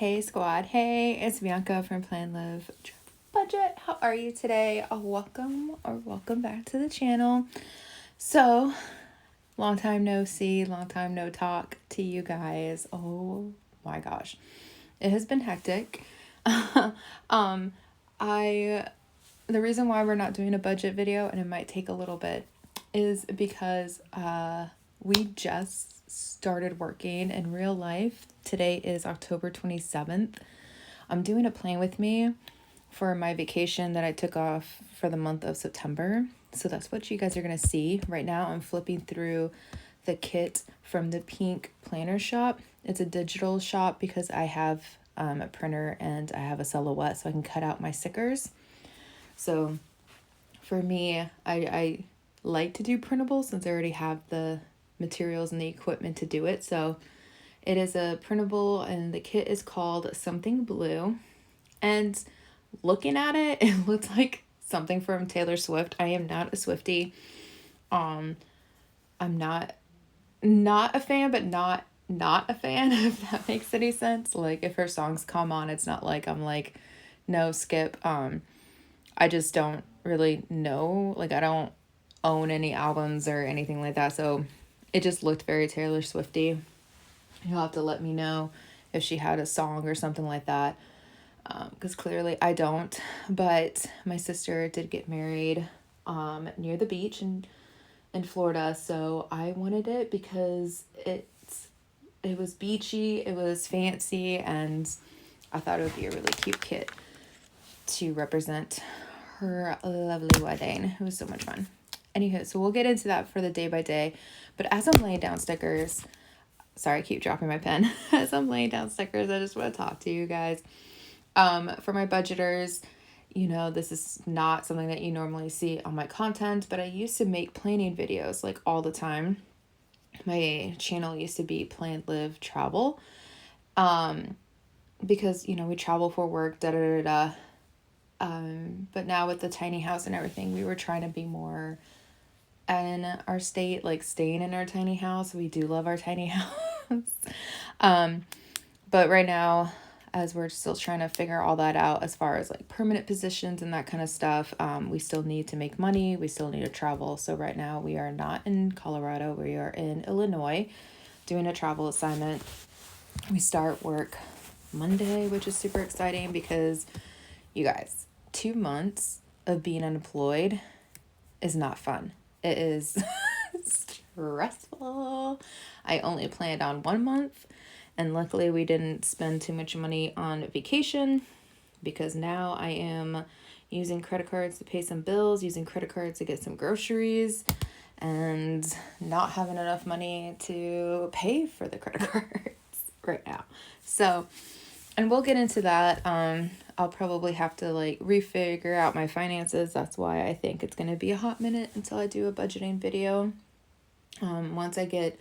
Hey squad, hey, it's Bianca from Plan.live.budget. How are you today? Welcome back to the channel. So, long time no see, long time no talk to you guys. Oh my gosh. It has been hectic. I the reason why we're not doing a budget video, and it might take a little bit, is because we just started working in real life. Today is October 27th. I'm doing a plan with me for my vacation that I took off for the month of September. So that's what you guys are going to see. Right now I'm flipping through the kit from the Pink Planner shop. It's a digital shop because I have a printer and I have a silhouette so I can cut out my stickers. So for me, I like to do printable since I already have the materials and the equipment to do it. So it is a printable and the kit is called Something Blue. And looking at it, it looks like something from Taylor Swift. I am not a Swiftie. I'm not a fan, but not a fan, if that makes any sense. Like if her songs come on, it's not like I'm like, no, skip. I just don't really know. Like I don't own any albums or anything like that. So it just looked very Taylor Swifty. You'll have to let me know if she had a song or something like that. Because clearly I don't. But my sister did get married near the beach in Florida. So I wanted it because it was beachy, it was fancy, and I thought it would be a really cute kit to represent her lovely wedding. It was so much fun. Anywho, so we'll get into that for the day by day. But as I'm laying down stickers, sorry, I keep dropping my pen. As I'm laying down stickers, I just want to talk to you guys. For my budgeters, you know, this is not something that you normally see on my content, but I used to make planning videos like all the time. My channel used to be Plan, Live, Travel. Because, you know, we travel for work, but now with the tiny house and everything, we were trying to be more in our state, like staying in our tiny house. We do love our tiny house. But right now, as we're still trying to figure all that out as far as like permanent positions and that kind of stuff, we still need to make money. We still need to travel. So right now we are not in Colorado. We are in Illinois doing a travel assignment. We start work Monday, which is super exciting because you guys, 2 months of being unemployed is not fun. It is stressful. I only planned on 1 month, and luckily we didn't spend too much money on vacation because now I am using credit cards to pay some bills, using credit cards to get some groceries, and not having enough money to pay for the credit cards right now. So, and we'll get into that. I'll probably have to like refigure out my finances. That's why I think it's going to be a hot minute until I do a budgeting video. Once I get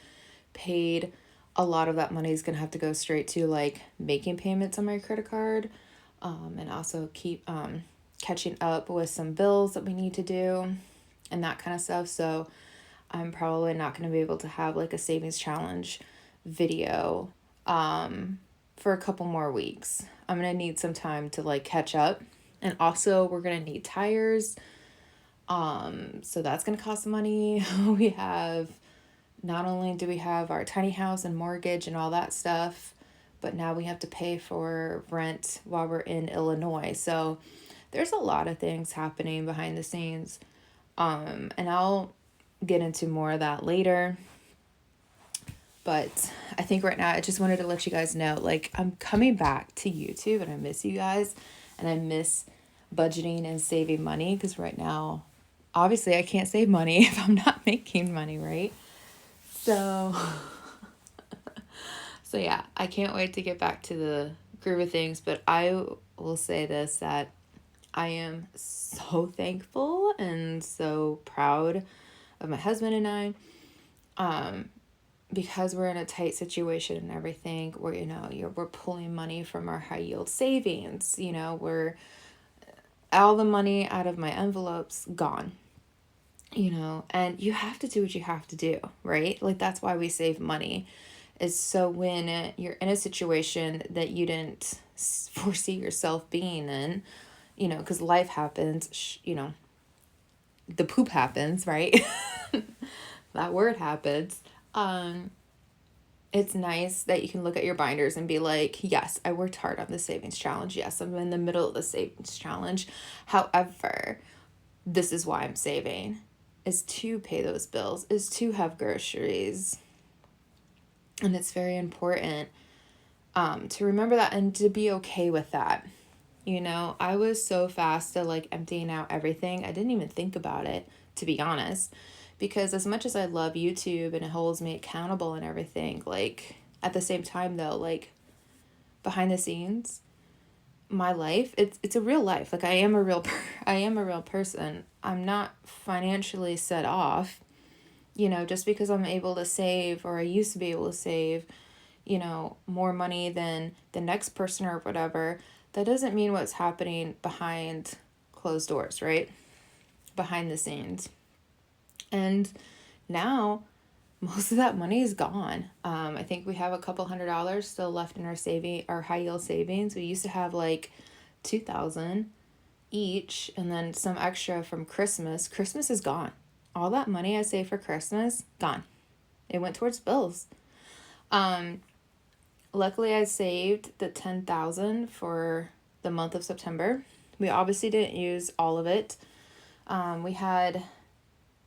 paid, a lot of that money is going to have to go straight to like making payments on my credit card, and also keep catching up with some bills that we need to do and that kind of stuff. So I'm probably not going to be able to have like a savings challenge video for a couple more weeks. I'm going to need some time to like catch up. And also we're going to need tires. So that's going to cost money. Not only do we have our tiny house and mortgage and all that stuff, but now we have to pay for rent while we're in Illinois. So there's a lot of things happening behind the scenes. And I'll get into more of that later. But I think right now I just wanted to let you guys know, like, I'm coming back to YouTube and I miss you guys and I miss budgeting and saving money because right now, obviously I can't save money if I'm not making money, right? So yeah, I can't wait to get back to the groove of things, but I will say this, that I am so thankful and so proud of my husband and I, because we're in a tight situation and everything, where, you know, we're pulling money from our high yield savings, you know, we're all the money out of my envelopes gone, you know, and you have to do what you have to do, right? Like, that's why we save money, is so when you're in a situation that you didn't foresee yourself being in, you know, because life happens, you know, the poop happens, right? That word happens. It's nice that you can look at your binders and be like, yes, I worked hard on the savings challenge. Yes, I'm in the middle of the savings challenge. However, this is why I'm saving, is to pay those bills, is to have groceries. And it's very important to remember that and to be okay with that. You know, I was so fast at like emptying out everything. I didn't even think about it, to be honest, because as much as I love YouTube and it holds me accountable and everything, like at the same time though, like behind the scenes, my life, it's a real life. Like I am a real person. I'm not financially set off, you know, just because I'm able to save, or I used to be able to save, you know, more money than the next person or whatever. That doesn't mean what's happening behind closed doors, right? Behind the scenes. And now most of that money is gone. I think we have a couple $100 still left in our high yield savings. We used to have like $2,000 each, and then some extra from Christmas. Christmas is gone. All that money I saved for Christmas, gone. It went towards bills. Luckily, I saved the $10,000 for the month of September. We obviously didn't use all of it. We had over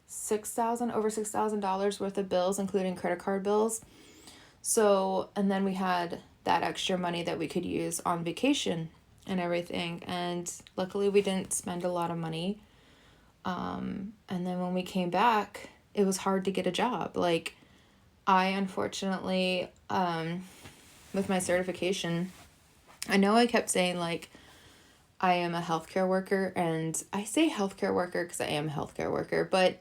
$6,000 worth of bills, including credit card bills. So, and then we had that extra money that we could use on vacation and everything. And luckily, we didn't spend a lot of money. And then when we came back, it was hard to get a job. Like, I unfortunately, with my certification, I know I kept saying like I am a healthcare worker, and I say healthcare worker because I am a healthcare worker, but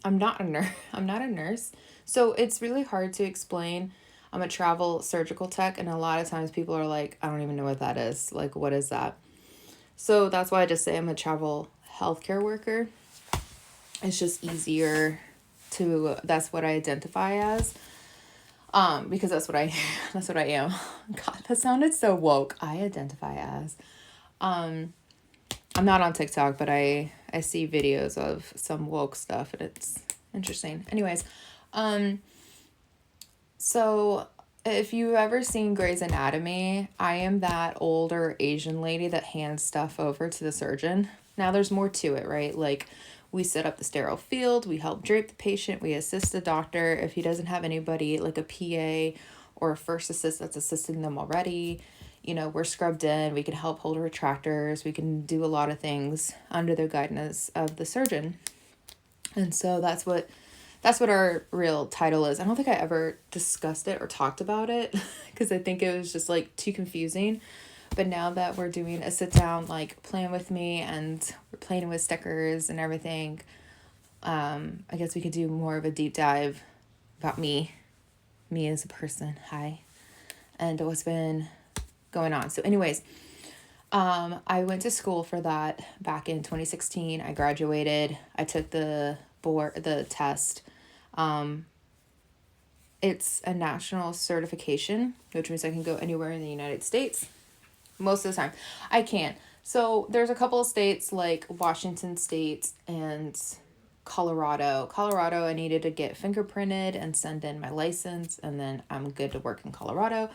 I'm not a nurse. I'm not a nurse. So it's really hard to explain. I'm a travel surgical tech, and a lot of times people are like, I don't even know what that is. Like, what is that? So that's why I just say I'm a travel healthcare worker. It's just easier to, that's what I identify as. Because that's what I am. God, that sounded so woke. I identify as. I'm not on TikTok, but I see videos of some woke stuff, and it's interesting. Anyways, so if you've ever seen Grey's Anatomy, I am that older Asian lady that hands stuff over to the surgeon. Now there's more to it, right? Like, we set up the sterile field, we help drape the patient, we assist the doctor if he doesn't have anybody like a PA or a first assist that's assisting them already. You know, we're scrubbed in, we can help hold retractors, we can do a lot of things under the guidance of the surgeon. And so that's what our real title is. I don't think I ever discussed it or talked about it because I think it was just like too confusing. But now that we're doing a sit down, like plan with me, and we're playing with stickers and everything, I guess we could do more of a deep dive about me as a person. Hi. And what's been going on. So anyways, I went to school for that back in 2016. I graduated. I took the test. It's a national certification, which means I can go anywhere in the United States. Most of the time, I can't. So there's a couple of states like Washington State and Colorado. Colorado, I needed to get fingerprinted and send in my license, and then I'm good to work in Colorado.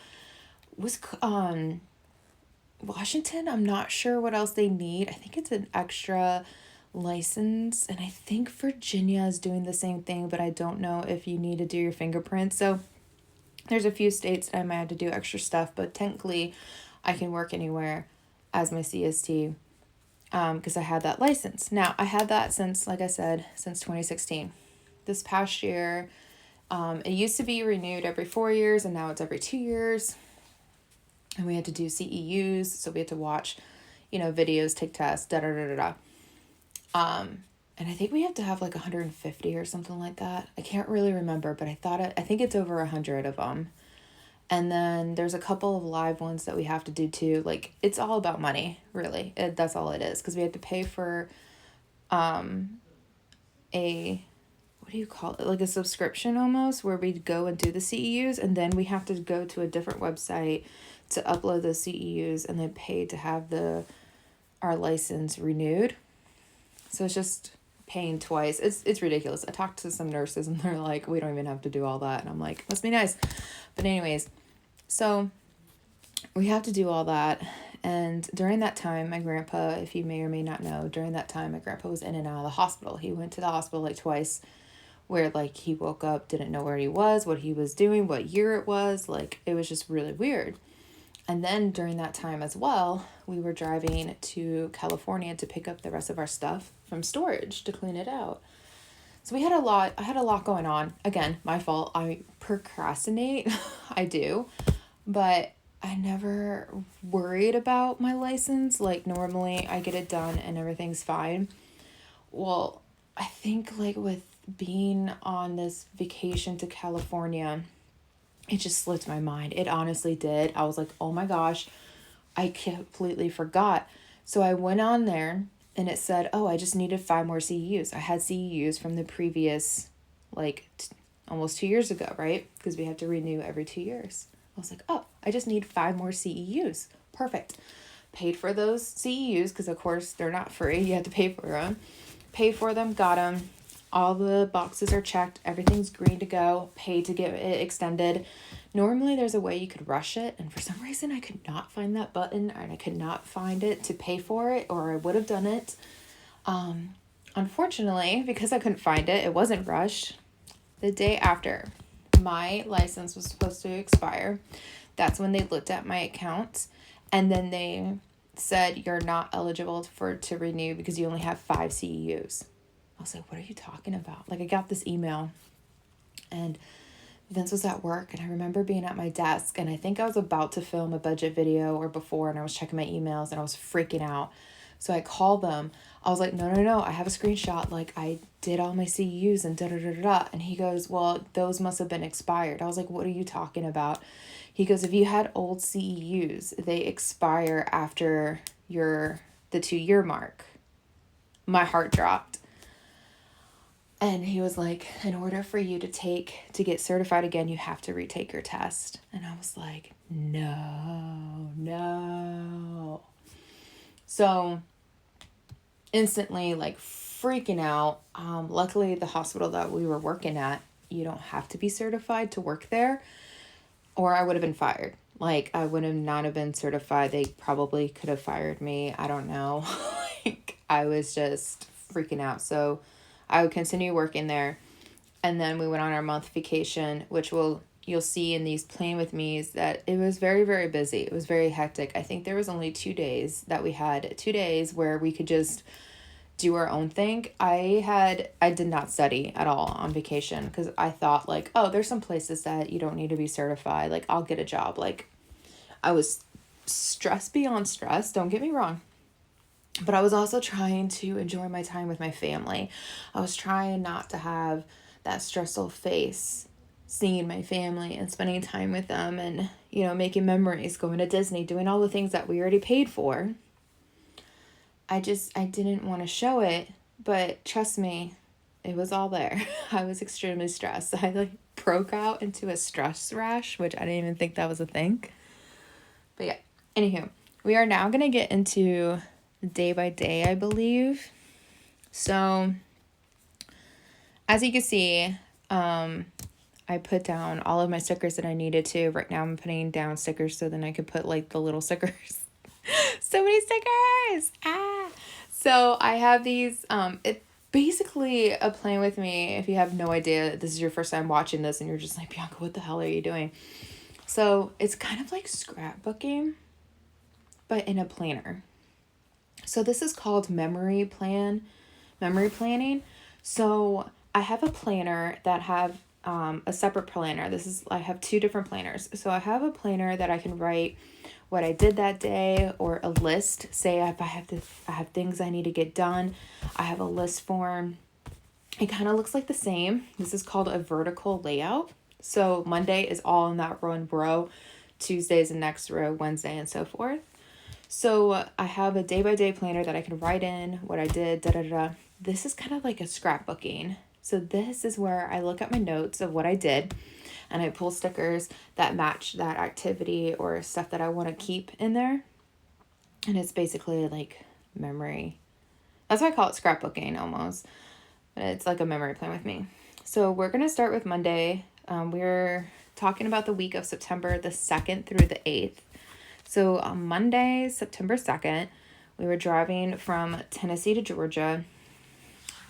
Washington, I'm not sure what else they need. I think it's an extra license, and I think Virginia is doing the same thing, but I don't know if you need to do your fingerprint. So there's a few states that I might have to do extra stuff, but technically I can work anywhere as my CST because I had that license. Now, I had that since, like I said, since 2016. This past year, it used to be renewed every 4 years, and now it's every 2 years. And we had to do CEUs, so we had to watch, videos, take tests, and I think we have to have like 150 or something like that. I can't really remember, but I think it's over 100 of them. And then there's a couple of live ones that we have to do too. Like, it's all about money, really. That's all it is. Because we had to pay for what what do you call it? Like a subscription almost, where we go and do the CEUs, and then we have to go to a different website to upload the CEUs and then pay to have our license renewed. So it's just paying twice. It's ridiculous. I talked to some nurses and they're like, we don't even have to do all that. And I'm like, must be nice. But anyways, so we have to do all that. And during that time, my grandpa, if you may or may not know, during that time, my grandpa was in and out of the hospital. He went to the hospital like twice, where like he woke up, didn't know where he was, what he was doing, what year it was. Like, it was just really weird. And then during that time as well, we were driving to California to pick up the rest of our stuff from storage to clean it out. So I had a lot going on. Again, my fault. I procrastinate. I do. But I never worried about my license. Like, normally I get it done and everything's fine. Well, I think like with being on this vacation to California, it just slipped my mind. It honestly did. I was like, oh my gosh, I completely forgot. So I went on there and it said, oh, I just needed 5 more CEUs. I had CEUs from the previous, like, almost 2 years ago, right? Because we have to renew every 2 years. I was like, oh, I just need 5 more CEUs. Perfect. Paid for those CEUs because, of course, they're not free. You have to pay for them. Paid for them, got them. All the boxes are checked. Everything's green to go. Paid to get it extended. Normally, there's a way you could rush it. And for some reason, I could not find that button. And I could not find it to pay for it. Or I would have done it. Unfortunately, because I couldn't find it, it wasn't rushed. The day after my license was supposed to expire, that's when they looked at my account. And then they said, you're not eligible to renew because you only have 5 CEUs. I was like, what are you talking about? Like, I got this email and Vince was at work and I remember being at my desk and I think I was about to film a budget video or before, and I was checking my emails and I was freaking out. So I called them. I was like, no, I have a screenshot. Like, I did all my CEUs and da-da-da-da-da. And he goes, well, those must have been expired. I was like, what are you talking about? He goes, if you had old CEUs, they expire after the 2-year mark. My heart dropped. And he was like, in order for you to get certified again, you have to retake your test. And I was like, no. So instantly, like, freaking out. Luckily, the hospital that we were working at, you don't have to be certified to work there, or I would have been fired. Like, I would have not have been certified. They probably could have fired me. I don't know. Like, I was just freaking out. So I would continue working there. And then we went on our month vacation, which you'll see in these Plan with me's that it was very, very busy. It was very hectic. I think there was only 2 days that we had 2 days where we could just do our own thing. I did not study at all on vacation because I thought like, oh, there's some places that you don't need to be certified. Like, I'll get a job. Like, I was stressed beyond stress. Don't get me wrong. But I was also trying to enjoy my time with my family. I was trying not to have that stressful face seeing my family and spending time with them and, making memories, going to Disney, doing all the things that we already paid for. I didn't want to show it, but trust me, it was all there. I was extremely stressed. I broke out into a stress rash, which I didn't even think that was a thing. But yeah, anywho, we are now going to get into day by day, I believe. So as you can see, I put down all of my stickers that I needed to. Right now I'm putting down stickers so then I could put like the little stickers. So many stickers. So I have these, it basically a Plan with me. If you have no idea, this is your first time watching this and you're just like, Bianca, what the hell are you doing? So it's kind of like scrapbooking, but in a planner. So this is called memory planning. So I have a planner that have a separate planner. I have 2 different planners. So I have a planner that I can write what I did that day, or a list. Say if I have things I need to get done, I have a list form. It kind of looks like the same. This is called a vertical layout. So Monday is all in that one row, Tuesday's the next row, Wednesday, and so forth. So I have a day-by-day planner that I can write in what I did, This is kind of like a scrapbooking. So this is where I look at my notes of what I did and I pull stickers that match that activity or stuff that I want to keep in there. And it's basically like memory. That's why I call it scrapbooking almost. But it's like a memory plan with me. So we're going to start with Monday. We're talking about the week of September the 2nd through the 8th. So on Monday, September 2nd, we were driving from Tennessee to Georgia.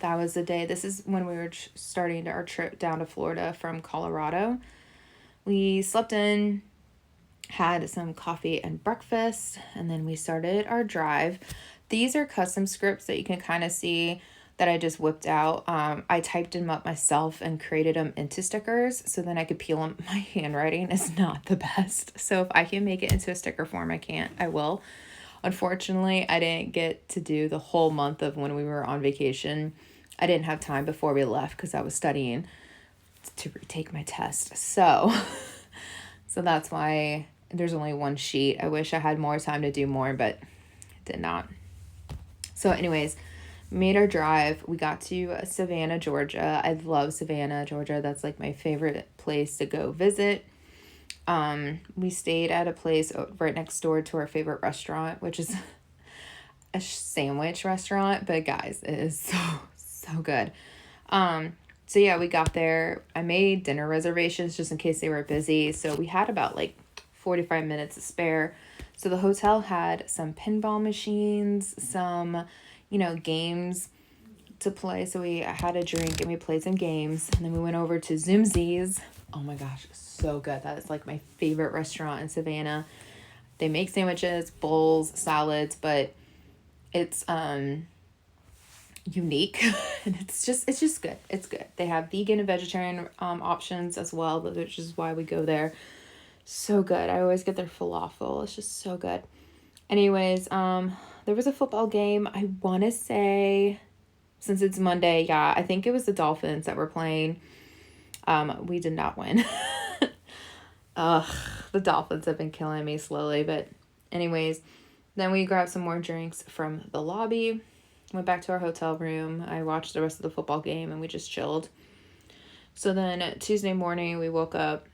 That was the day. This is when we were starting our trip down to Florida from Colorado. We slept in, had some coffee and breakfast, and then we started our drive. These are custom scripts that you can kind of see that I just whipped out. I typed them up myself and created them into stickers so then I could peel them. My handwriting is not the best. So if I can make it into a sticker form, I will. Unfortunately, I didn't get to do the whole month of when we were on vacation. I didn't have time before we left because I was studying to retake my test. So that's why there's only one sheet. I wish I had more time to do more, but did not. So anyways, made our drive. We got to Savannah, Georgia. I love Savannah, Georgia. That's like my favorite place to go visit. We stayed at a place right next door to our favorite restaurant, which is a sandwich restaurant, but guys, it is so good. So yeah, we got there. I made dinner reservations just in case they were busy. So we had about like 45 minutes to spare. So the hotel had some pinball machines, some, games to play. So we had a drink and we played some games. And then we went over to Zoomzi's. Oh my gosh, so good. That is like my favorite restaurant in Savannah. They make sandwiches, bowls, salads, but it's unique and it's just good. It's good. They have vegan and vegetarian options as well, which is why we go there. So good. I always get their falafel. It's just so good. Anyways, there was a football game. I want to say, since it's Monday, yeah, I think it was the Dolphins that were playing. We did not win. The Dolphins have been killing me slowly, but anyways, then we grabbed some more drinks from the lobby, went back to our hotel room. I watched the rest of the football game and we just chilled. So then Tuesday morning we woke up,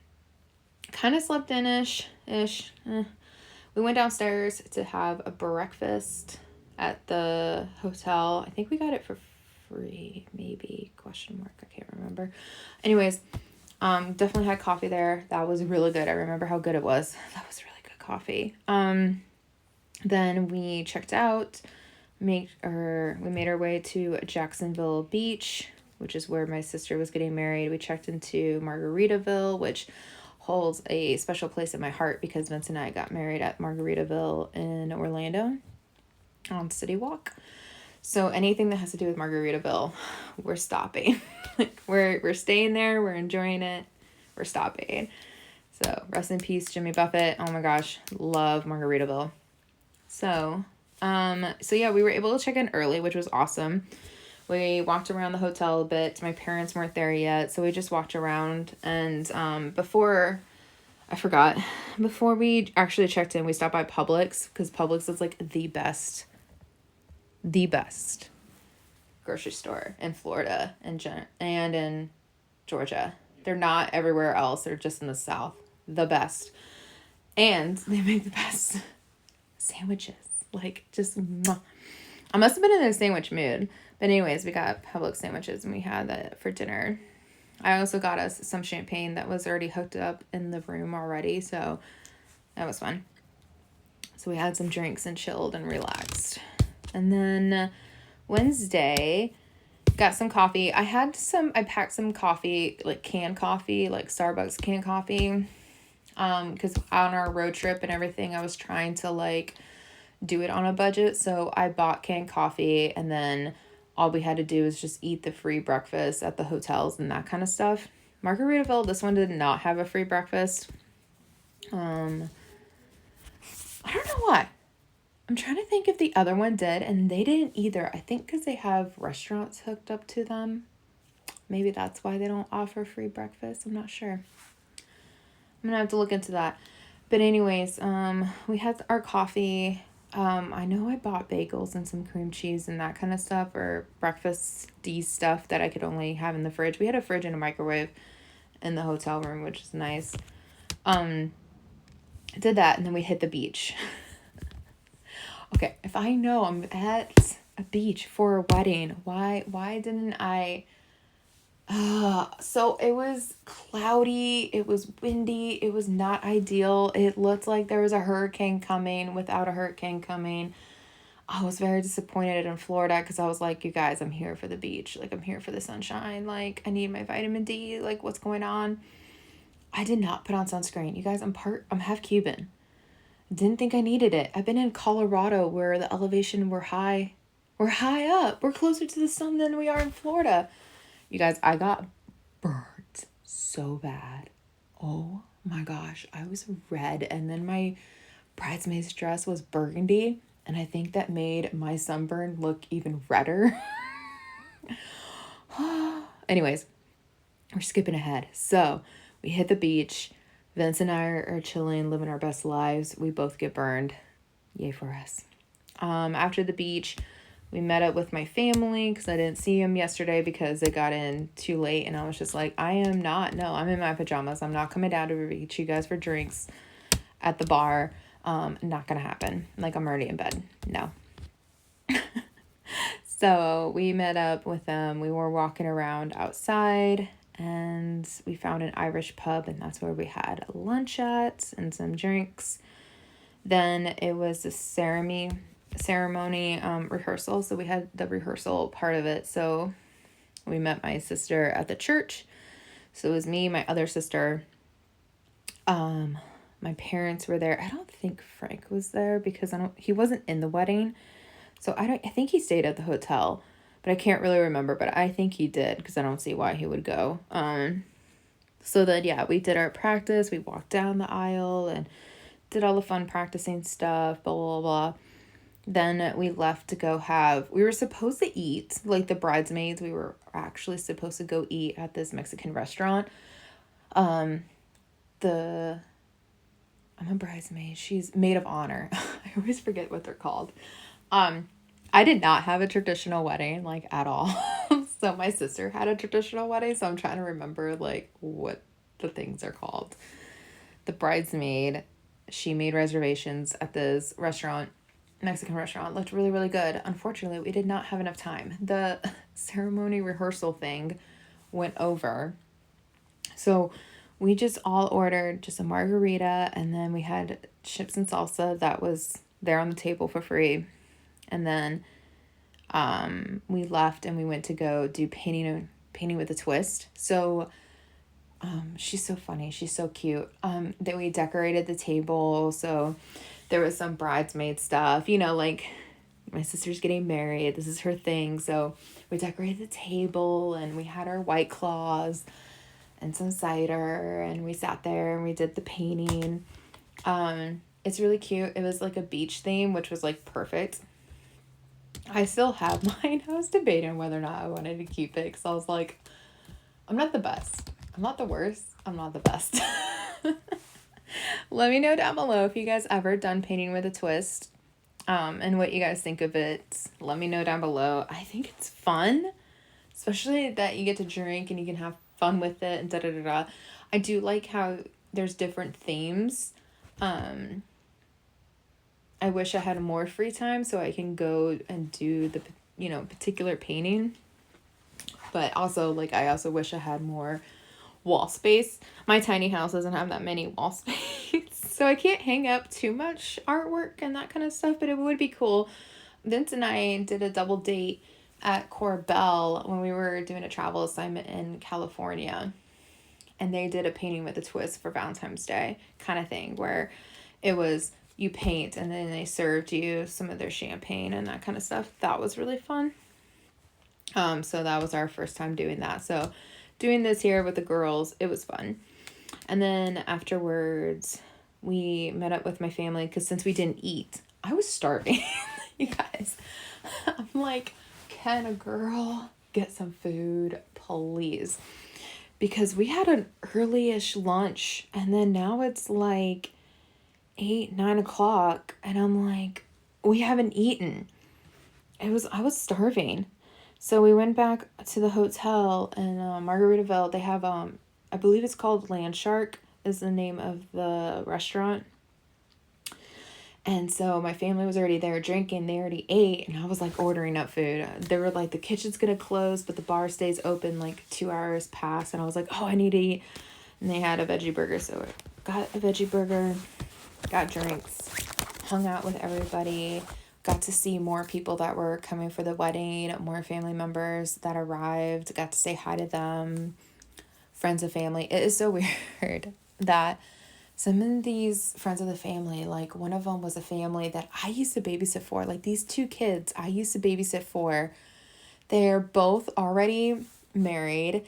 kind of slept in-ish. We went downstairs to have a breakfast at the hotel. I think we got it for free, maybe, ? I can't remember. Anyways, definitely had coffee there. That was really good. I remember how good it was. That was really good coffee. Then we checked out, we made our way to Jacksonville Beach, which is where my sister was getting married. We checked into Margaritaville, which holds a special place in my heart because Vince and I got married at Margaritaville in Orlando on City Walk. So anything that has to do with Margaritaville, we're stopping. Like we're staying there, we're enjoying it, we're stopping. So rest in peace, Jimmy Buffett. Oh my gosh, love Margaritaville. So yeah, we were able to check in early, which was awesome. We walked around the hotel a bit. My parents weren't there yet, so we just walked around. And before we actually checked in, we stopped by Publix, because Publix is like the best grocery store in Florida and in Georgia. They're not everywhere else. They're just in the South. The best. And they make the best sandwiches. Like, just, I must have been in a sandwich mood. But anyways, we got Publix sandwiches and we had that for dinner. I also got us some champagne that was already hooked up in the room already. So that was fun. So we had some drinks and chilled and relaxed. And then Wednesday, got some coffee. I packed some coffee, like canned coffee, like Starbucks canned coffee. Because on our road trip and everything, I was trying to like do it on a budget. So I bought canned coffee and then all we had to do was just eat the free breakfast at the hotels and that kind of stuff. Margaritaville, this one did not have a free breakfast. I don't know why. I'm trying to think if the other one did, and they didn't either. I think because they have restaurants hooked up to them. Maybe that's why they don't offer free breakfast. I'm not sure. I'm going to have to look into that. But anyways, we had our coffee. I know I bought bagels and some cream cheese and that kind of stuff, or breakfasty stuff that I could only have in the fridge. We had a fridge and a microwave in the hotel room, which is nice. I did that, and then we hit the beach. Okay, if I know I'm at a beach for a wedding, why didn't I? So it was cloudy, it was windy, it was not ideal. It looked like there was a hurricane coming without a hurricane coming. I was very disappointed in Florida because I was like, you guys, I'm here for the beach. Like, I'm here for the sunshine. Like, I need my vitamin D. Like, what's going on? I did not put on sunscreen. You guys, I'm half Cuban. Didn't think I needed it. I've been in Colorado where the elevation we're high. We're high up. We're closer to the sun than we are in Florida. You guys, I got burnt so bad. Oh my gosh. I was red, and then my bridesmaid's dress was burgundy, and I think that made my sunburn look even redder. Anyways, we're skipping ahead. So we hit the beach. Vince and I are chilling, living our best lives. We both get burned. Yay for us. After the beach, we met up with my family because I didn't see them yesterday because they got in too late. And I was just like, I'm in my pajamas. I'm not coming down to the beach, you guys, for drinks at the bar. Not gonna happen. Like, I'm already in bed. No. So we met up with them. We were walking around outside, and we found an Irish pub, and that's where we had lunch at and some drinks. Then it was the ceremony rehearsal. So we had the rehearsal part of it. So we met my sister at the church. So it was me, my other sister. My parents were there. I don't think Frank was there because he wasn't in the wedding. So I think he stayed at the hotel, but I can't really remember, but I think he did because I don't see why he would go. So then, yeah, we did our practice. We walked down the aisle and did all the fun practicing stuff, blah, blah, blah. Then we left to we were supposed to eat, like the bridesmaids, we were actually supposed to go eat at this Mexican restaurant. I'm a bridesmaid. She's maid of honor. I always forget what they're called. I did not have a traditional wedding, like, at all. So my sister had a traditional wedding, so I'm trying to remember, like, what the things are called. The bridesmaid, she made reservations at this restaurant, Mexican restaurant. Looked really, really good. Unfortunately, we did not have enough time. The ceremony rehearsal thing went over. So we just all ordered just a margarita, and then we had chips and salsa that was there on the table for free. And then we left and we went to go do painting with a twist. So she's so funny. She's so cute. Then we decorated the table. So there was some bridesmaid stuff, like my sister's getting married. This is her thing. So we decorated the table, and we had our White Claws and some cider, and we sat there and we did the painting. It's really cute. It was like a beach theme, which was like perfect. I still have mine. I was debating whether or not I wanted to keep it because I was like, I'm not the best. I'm not the worst. I'm not the best. Let me know down below if you guys ever done painting with a twist, and what you guys think of it. Let me know down below. I think it's fun, especially that you get to drink and you can have fun with it and da-da-da-da. I do like how there's different themes. I wish I had more free time so I can go and do the, particular painting. But also, like, I also wish I had more wall space. My tiny house doesn't have that many wall space, so I can't hang up too much artwork and that kind of stuff, but it would be cool. Vince and I did a double date at Corbell when we were doing a travel assignment in California, and they did a painting with a twist for Valentine's Day kind of thing, where it was you paint and then they served you some of their champagne and that kind of stuff. That was really fun. So that was our first time doing that. So doing this here with the girls, it was fun. And then afterwards, we met up with my family because since we didn't eat, I was starving. You guys, I'm like, can a girl get some food, please? Because we had an early-ish lunch, and then now it's like 8-9 o'clock, and I'm like, we haven't eaten. I was starving. So we went back to the hotel in Margaritaville. They have, I believe it's called Land Shark is the name of the restaurant. And so my family was already there drinking. They already ate. And I was like ordering up food. They were like, the kitchen's going to close, but the bar stays open like 2 hours past. And I was like, oh, I need to eat. And they had a veggie burger. So I got a veggie burger, got drinks, hung out with everybody. Got to see more people that were coming for the wedding, more family members that arrived, got to say hi to them, friends of family. It is so weird that some of these friends of the family, like one of them was a family that I used to babysit for. Like these 2 kids I used to babysit for. They're both already married.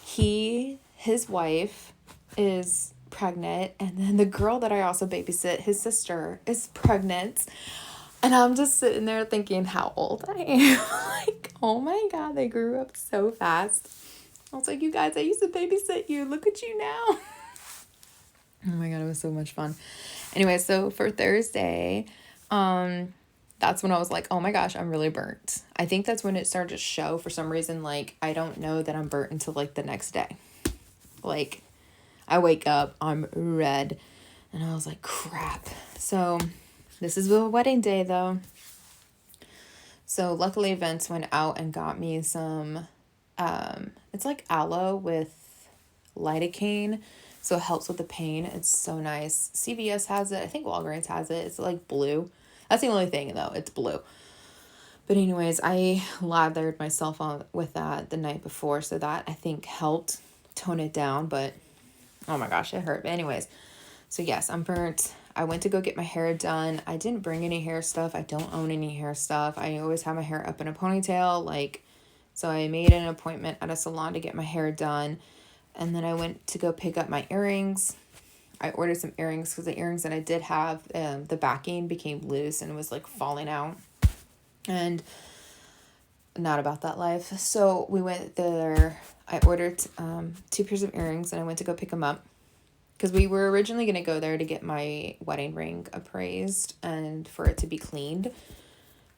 His wife is pregnant. And then the girl that I also babysit, his sister, is pregnant. And I'm just sitting there thinking how old I am. Like, oh my God, they grew up so fast. I was like, you guys, I used to babysit you. Look at you now. Oh my God, it was so much fun. Anyway, so for Thursday, that's when I was like, oh my gosh, I'm really burnt. I think that's when it started to show for some reason. Like, I don't know that I'm burnt until like the next day. Like, I wake up, I'm red. And I was like, crap. So this is the wedding day though. So luckily Vince went out and got me some, it's like aloe with lidocaine. So it helps with the pain. It's so nice. CVS has it. I think Walgreens has it. It's like blue. That's the only thing though. It's blue. But anyways, I lathered myself on with that the night before. So that I think helped tone it down. But oh my gosh, it hurt. But anyways, so yes, I'm burnt. I went to go get my hair done. I didn't bring any hair stuff. I don't own any hair stuff. I always have my hair up in a ponytail. So I made an appointment at a salon to get my hair done. And then I went to go pick up my earrings. I ordered some earrings because the earrings that I did have, the backing became loose and it was like falling out. And not about that life. So we went there. I ordered 2 pairs of earrings and I went to go pick them up. Because we were originally going to go there to get my wedding ring appraised and for it to be cleaned.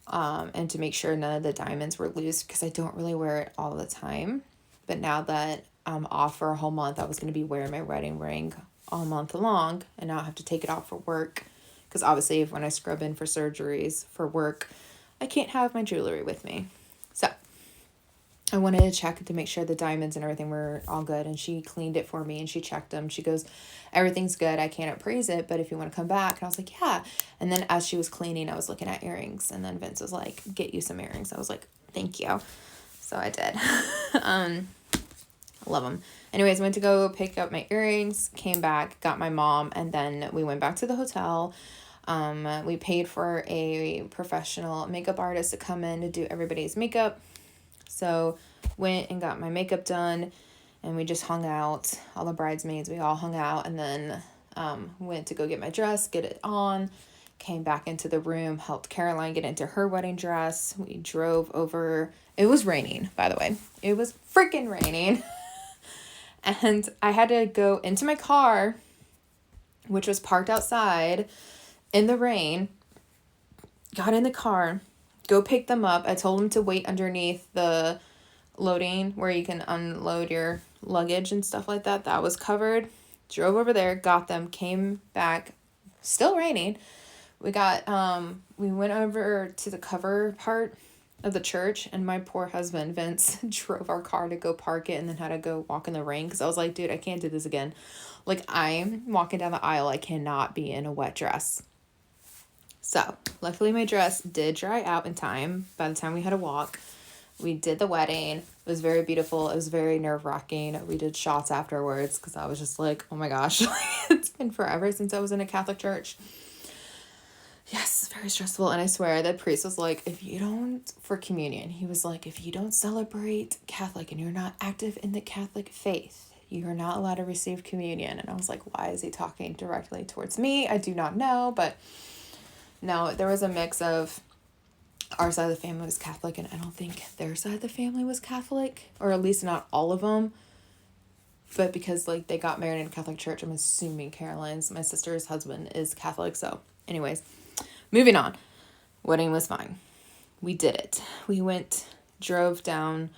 And to make sure none of the diamonds were loose because I don't really wear it all the time. But now that I'm off for a whole month, I was going to be wearing my wedding ring all month long. And now I have to take it off for work. Because obviously when I scrub in for surgeries for work, I can't have my jewelry with me. So I wanted to check to make sure the diamonds and everything were all good. And she cleaned it for me and she checked them. She goes, everything's good. I can't appraise it, but if you want to come back. And I was like, yeah. And then as she was cleaning, I was looking at earrings. And then Vince was like, get you some earrings. I was like, thank you. So I did. I love them. Anyways, I went to go pick up my earrings, came back, got my mom, and then we went back to the hotel. We paid for a professional makeup artist to come in to do everybody's makeup. So went and got my makeup done and we just hung out. All the bridesmaids, we all hung out and then went to go get my dress, get it on, came back into the room, helped Caroline get into her wedding dress. We drove over. It was raining, by the way. It was freaking raining. And I had to go into my car, which was parked outside in the rain, got in the car, go pick them up. I told him to wait underneath the loading where you can unload your luggage and stuff like that. That was covered. Drove over there, got them, came back, still raining. We went over to the cover part of the church and my poor husband, Vince, drove our car to go park it and then had to go walk in the rain because I was like, dude, I can't do this again. Like, I'm walking down the aisle. I cannot be in a wet dress. So, luckily my dress did dry out in time. By the time we had to walk, we did the wedding. It was very beautiful. It was very nerve-wracking. We did shots afterwards because I was just like, oh my gosh, it's been forever since I was in a Catholic church. Yes, very stressful. And I swear the priest was like, for communion, he was like, if you don't celebrate Catholic and you're not active in the Catholic faith, you are not allowed to receive communion. And I was like, why is he talking directly towards me? I do not know, but no, there was a mix of our side of the family was Catholic, and I don't think their side of the family was Catholic, or at least not all of them. But because they got married in a Catholic church, I'm assuming Caroline's, my sister's husband, is Catholic. So anyways, moving on. Wedding was fine. We did it. We drove down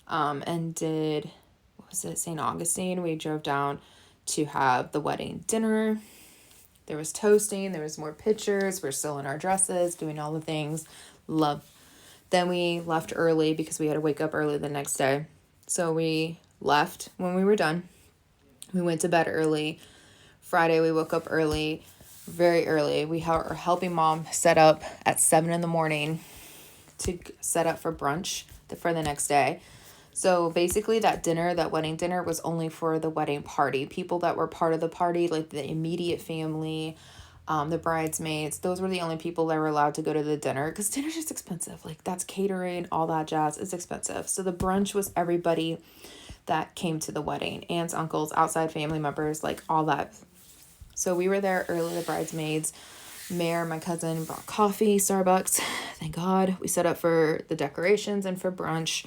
and did, what was it, St. Augustine. We drove down to have the wedding dinner. There was toasting. There was more pictures. We're still in our dresses, doing all the things. Love. Then we left early because we had to wake up early the next day. So we left when we were done. We went to bed early. Friday, we woke up early, very early. We are helping mom set up at 7 in the morning to set up for brunch for the next day. So basically that wedding dinner was only for the wedding party. People that were part of the party, like the immediate family, the bridesmaids, those were the only people that were allowed to go to the dinner, because dinner's just expensive. Like, that's catering, all that jazz is expensive. So the brunch was everybody that came to the wedding, aunts, uncles, outside family members, like all that. So we were there early, the bridesmaids. Mare, my cousin, brought coffee, Starbucks. Thank God. We set up for the decorations and for brunch.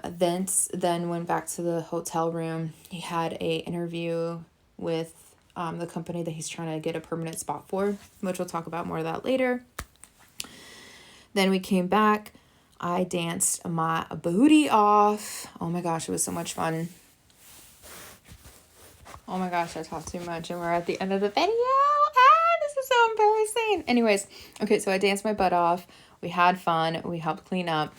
Vince then went back to the hotel room. He had a interview with the company that he's trying to get a permanent spot for, which we'll talk about more of that later. Then we came back. I danced my booty off. Oh my gosh, it was so much fun. Oh my gosh, I talked too much and we're at the end of the video. This is so embarrassing. Anyways, okay, so I danced my butt off. We had fun. We helped clean up.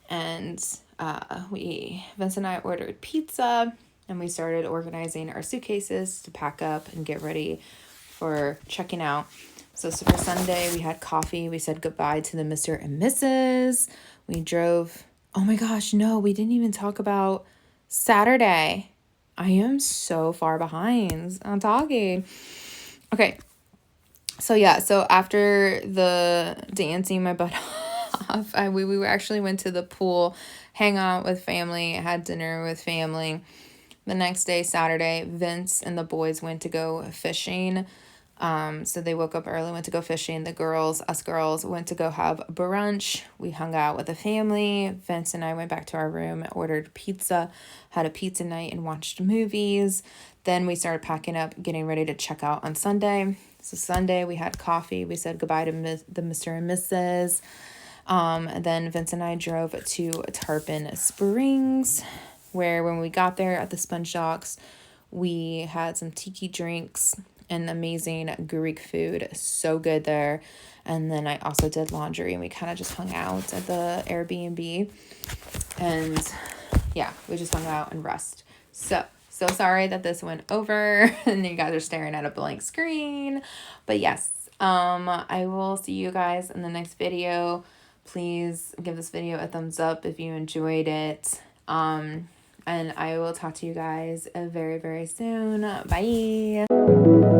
And Vince and I ordered pizza. And we started organizing our suitcases to pack up and get ready for checking out. So for Sunday, we had coffee. We said goodbye to the Mr. and Mrs. We drove. Oh my gosh, no, we didn't even talk about Saturday. I am so far behind on talking. Okay. So yeah, so after the dancing my butt off, we actually went to the pool, hang out with family, had dinner with family. The next day, Saturday, Vince and the boys went to go fishing. So they woke up early, went to go fishing. Us girls, went to go have brunch. We hung out with the family. Vince and I went back to our room, ordered pizza, had a pizza night, and watched movies. Then we started packing up, getting ready to check out on Sunday. So Sunday, we had coffee. We said goodbye to the Mr. and Mrs. And then Vince and I drove to Tarpon Springs, where when we got there at the Sponge Docks, we had some tiki drinks and amazing Greek food. So good there. And then I also did laundry, and we kind of just hung out at the Airbnb. And yeah, we just hung out and rest. So sorry that this went over and you guys are staring at a blank screen. But yes, I will see you guys in the next video. Please give this video a thumbs up if you enjoyed it. And I will talk to you guys very, very soon. Bye.